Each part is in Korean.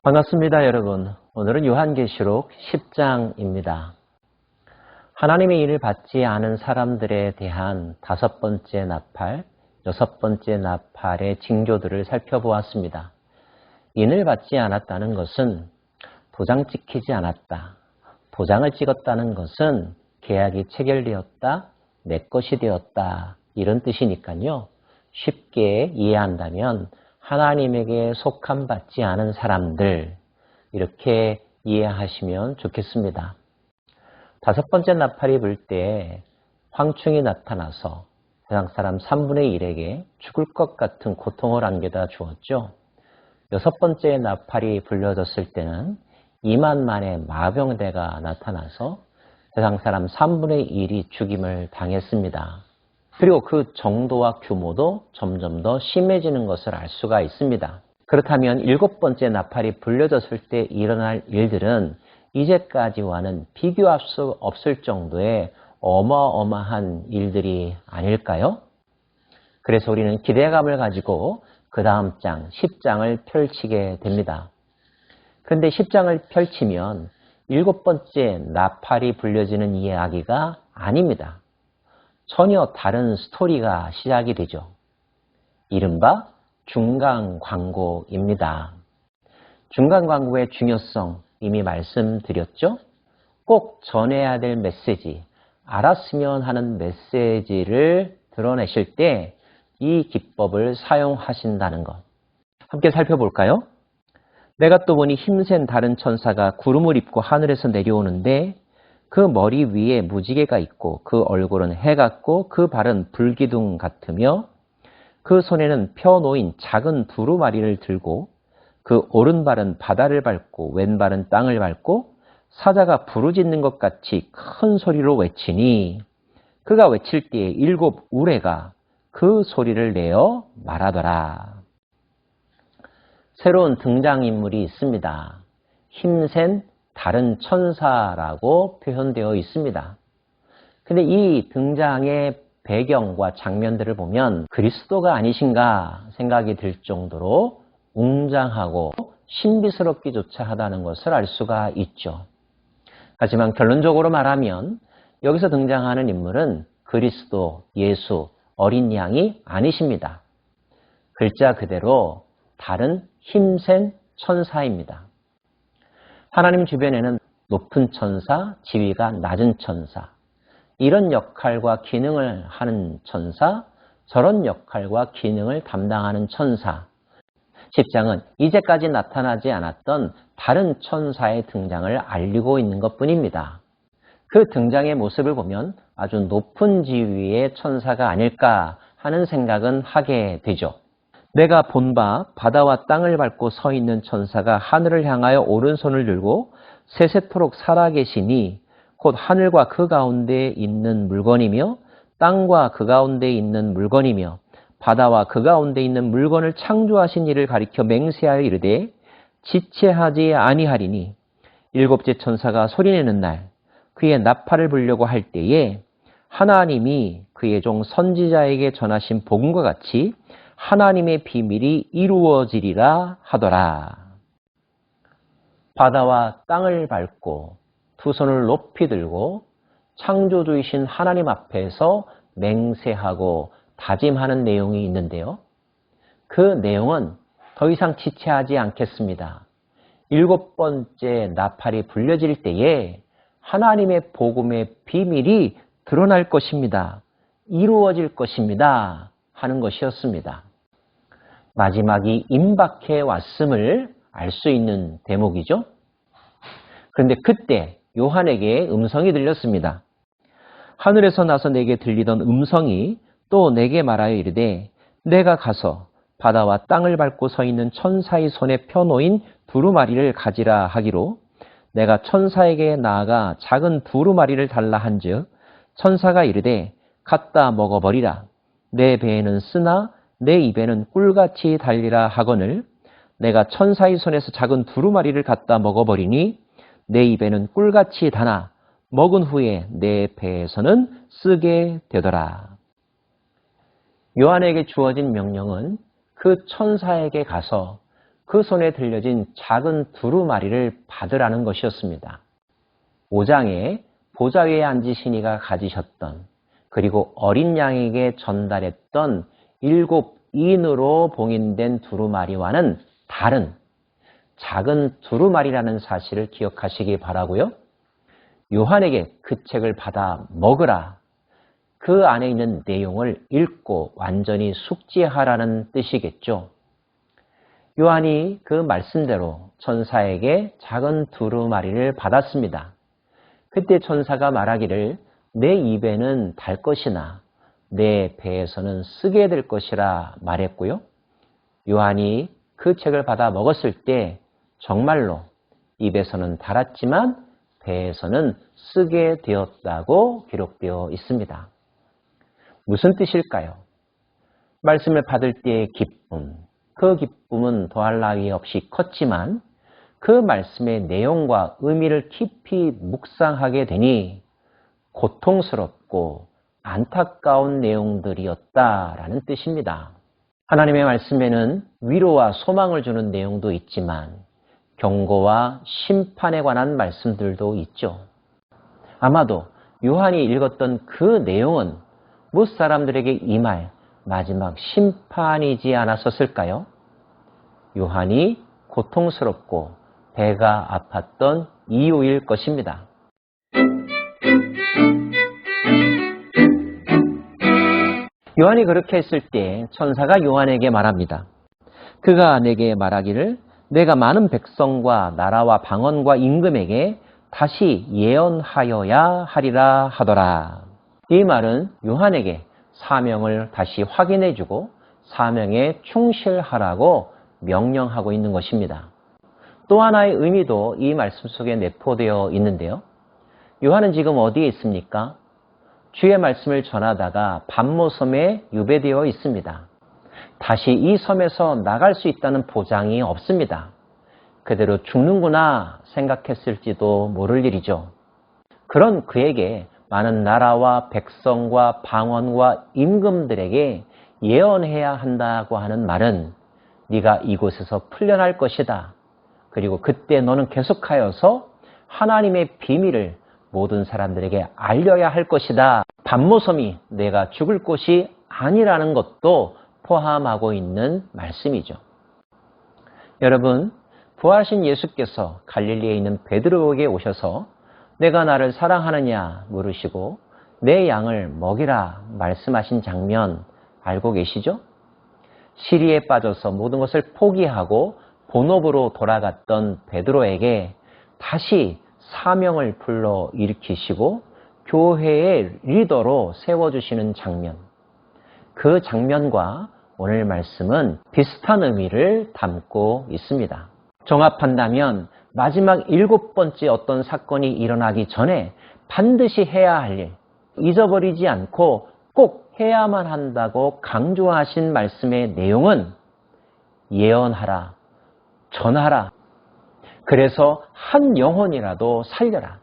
반갑습니다, 여러분. 오늘은 요한계시록 10장입니다. 하나님의 일을 받지 않은 사람들에 대한 5번째 나팔, 6번째 나팔의 징조들을 살펴보았습니다. 인을 받지 않았다는 것은 도장 찍히지 않았다. 도장을 찍었다는 것은 계약이 체결되었다, 내 것이 되었다, 이런 뜻이니까요. 쉽게 이해한다면 하나님에게 속함 받지 않은 사람들, 이렇게 이해하시면 좋겠습니다. 5번째 나팔이 불 때 황충이 나타나서 세상 사람 3분의 1에게 죽을 것 같은 고통을 안겨다 주었죠. 6번째 나팔이 불려졌을 때는 2만 만의 마병대가 나타나서 세상 사람 3분의 1이 죽임을 당했습니다. 그리고 그 정도와 규모도 점점 더 심해지는 것을 알 수가 있습니다. 그렇다면 7번째 나팔이 불려졌을 때 일어날 일들은 이제까지와는 비교할 수 없을 정도의 어마어마한 일들이 아닐까요? 그래서 우리는 기대감을 가지고 그 다음 장 10장을 펼치게 됩니다. 그런데 10장을 펼치면 7번째 나팔이 불려지는 이야기가 아닙니다. 전혀 다른 스토리가 시작이 되죠. 이른바 중간 광고입니다. 중간 광고의 중요성 이미 말씀드렸죠? 꼭 전해야 될 메시지, 알았으면 하는 메시지를 드러내실 때 이 기법을 사용하신다는 것. 함께 살펴볼까요? 내가 또 보니 힘센 다른 천사가 구름을 입고 하늘에서 내려오는데 그 머리 위에 무지개가 있고 그 얼굴은 해 같고 그 발은 불기둥 같으며 그 손에는 펴놓인 작은 두루마리를 들고 그 오른발은 바다를 밟고 왼발은 땅을 밟고 사자가 부르짖는 것 같이 큰 소리로 외치니 그가 외칠 때에 7 우레가 그 소리를 내어 말하더라. 새로운 등장인물이 있습니다. 힘센 다른 천사라고 표현되어 있습니다. 근데 이 등장의 배경과 장면들을 보면 그리스도가 아니신가 생각이 들 정도로 웅장하고 신비스럽기조차 하다는 것을 알 수가 있죠. 하지만 결론적으로 말하면 여기서 등장하는 인물은 그리스도, 예수, 어린 양이 아니십니다. 글자 그대로 다른 힘센 천사입니다. 하나님 주변에는 높은 천사, 지위가 낮은 천사, 이런 역할과 기능을 하는 천사, 저런 역할과 기능을 담당하는 천사. 10장은 이제까지 나타나지 않았던 다른 천사의 등장을 알리고 있는 것뿐입니다. 그 등장의 모습을 보면 아주 높은 지위의 천사가 아닐까 하는 생각은 하게 되죠. 내가 본 바 바다와 땅을 밟고 서 있는 천사가 하늘을 향하여 오른손을 들고 세세토록 살아계시니 곧 하늘과 그 가운데에 있는 물건이며 땅과 그 가운데에 있는 물건이며 바다와 그 가운데 있는 물건을 창조하신 이를 가리켜 맹세하여 이르되 지체하지 아니하리니 7째 천사가 소리내는 날 그의 나팔을 불려고 할 때에 하나님이 그의 종 선지자에게 전하신 복음과 같이 하나님의 비밀이 이루어지리라 하더라. 바다와 땅을 밟고 두 손을 높이 들고 창조주이신 하나님 앞에서 맹세하고 다짐하는 내용이 있는데요. 그 내용은 더 이상 지체하지 않겠습니다. 7번째 나팔이 불려질 때에 하나님의 복음의 비밀이 드러날 것입니다. 이루어질 것입니다. 하는 것이었습니다. 마지막이 임박해 왔음을 알 수 있는 대목이죠. 그런데 그때 요한에게 음성이 들렸습니다. 하늘에서 나서 내게 들리던 음성이 또 내게 말하여 이르되 내가 가서 바다와 땅을 밟고 서 있는 천사의 손에 펴놓인 두루마리를 가지라 하기로 내가 천사에게 나아가 작은 두루마리를 달라 한즉 천사가 이르되 갖다 먹어버리라. 내 배에는 쓰나 내 입에는 꿀같이 달리라 하거늘 내가 천사의 손에서 작은 두루마리를 갖다 먹어버리니 내 입에는 꿀같이 다나 먹은 후에 내 배에서는 쓰게 되더라. 요한에게 주어진 명령은 그 천사에게 가서 그 손에 들려진 작은 두루마리를 받으라는 것이었습니다. 5장에 보좌 위에 앉으신 이가 가지셨던, 그리고 어린 양에게 전달했던 7인으로 봉인된 두루마리와는 다른 작은 두루마리라는 사실을 기억하시기 바라고요. 요한에게 그 책을 받아 먹으라. 그 안에 있는 내용을 읽고 완전히 숙지하라는 뜻이겠죠. 요한이 그 말씀대로 천사에게 작은 두루마리를 받았습니다. 그때 천사가 말하기를 내 입에는 달 것이나 내 배에서는 쓰게 될 것이라 말했고요. 요한이 그 책을 받아 먹었을 때 정말로 입에서는 달았지만 배에서는 쓰게 되었다고 기록되어 있습니다. 무슨 뜻일까요? 말씀을 받을 때의 기쁨, 그 기쁨은 더할 나위 없이 컸지만 그 말씀의 내용과 의미를 깊이 묵상하게 되니 고통스럽고 안타까운 내용들이었다라는 뜻입니다. 하나님의 말씀에는 위로와 소망을 주는 내용도 있지만 경고와 심판에 관한 말씀들도 있죠. 아마도 요한이 읽었던 그 내용은 뭇 사람들에게 임할 마지막 심판이지 않았었을까요? 요한이 고통스럽고 배가 아팠던 이유일 것입니다. 요한이 그렇게 했을 때 천사가 요한에게 말합니다. 그가 내게 말하기를 내가 많은 백성과 나라와 방언과 임금에게 다시 예언하여야 하리라 하더라. 이 말은 요한에게 사명을 다시 확인해주고 사명에 충실하라고 명령하고 있는 것입니다. 또 하나의 의미도 이 말씀 속에 내포되어 있는데요. 요한은 지금 어디에 있습니까? 주의 말씀을 전하다가 밤모섬에 유배되어 있습니다. 다시 이 섬에서 나갈 수 있다는 보장이 없습니다. 그대로 죽는구나 생각했을지도 모를 일이죠. 그런 그에게 많은 나라와 백성과 방언과 임금들에게 예언해야 한다고 하는 말은 네가 이곳에서 풀려날 것이다. 그리고 그때 너는 계속하여서 하나님의 비밀을 모든 사람들에게 알려야 할 것이다. 밤모섬이 내가 죽을 곳이 아니라는 것도 포함하고 있는 말씀이죠. 여러분, 부활하신 예수께서 갈릴리에 있는 베드로에게 오셔서 내가 나를 사랑하느냐 물으시고 내 양을 먹이라 말씀하신 장면 알고 계시죠? 시리에 빠져서 모든 것을 포기하고 본업으로 돌아갔던 베드로에게 다시 사명을 불러 일으키시고 교회의 리더로 세워주시는 장면. 그 장면과 오늘 말씀은 비슷한 의미를 담고 있습니다. 종합한다면 마지막 7번째 어떤 사건이 일어나기 전에 반드시 해야 할 일, 잊어버리지 않고 꼭 해야만 한다고 강조하신 말씀의 내용은 예언하라, 전하라. 그래서 한 영혼이라도 살려라.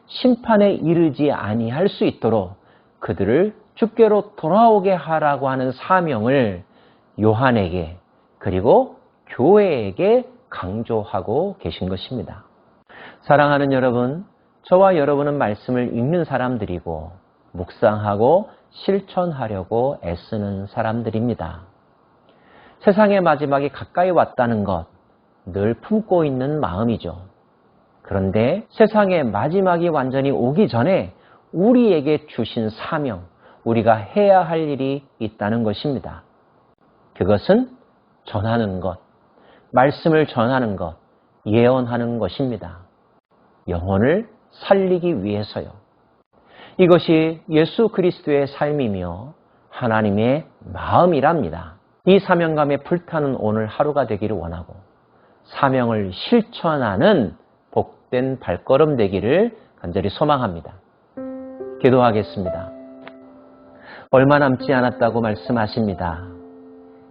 심판에 이르지 아니할 수 있도록 그들을 주께로 돌아오게 하라고 하는 사명을 요한에게 그리고 교회에게 강조하고 계신 것입니다. 사랑하는 여러분, 저와 여러분은 말씀을 읽는 사람들이고 묵상하고 실천하려고 애쓰는 사람들입니다. 세상의 마지막이 가까이 왔다는 것 늘 품고 있는 마음이죠. 그런데 세상의 마지막이 완전히 오기 전에 우리에게 주신 사명, 우리가 해야 할 일이 있다는 것입니다. 그것은 전하는 것, 말씀을 전하는 것, 예언하는 것입니다. 영혼을 살리기 위해서요. 이것이 예수 그리스도의 삶이며 하나님의 마음이랍니다. 이 사명감에 불타는 오늘 하루가 되기를 원하고 사명을 실천하는 복된 발걸음 되기를 간절히 소망합니다. 기도하겠습니다. 얼마 남지 않았다고 말씀하십니다.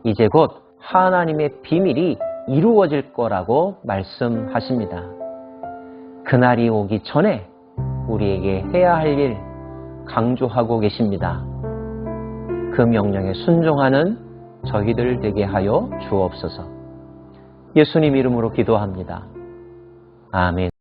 이제 곧 하나님의 비밀이 이루어질 거라고 말씀하십니다. 그날이 오기 전에 우리에게 해야 할 일 강조하고 계십니다. 그 명령에 순종하는 저희들 되게 하여 주옵소서. 예수님 이름으로 기도합니다. 아멘.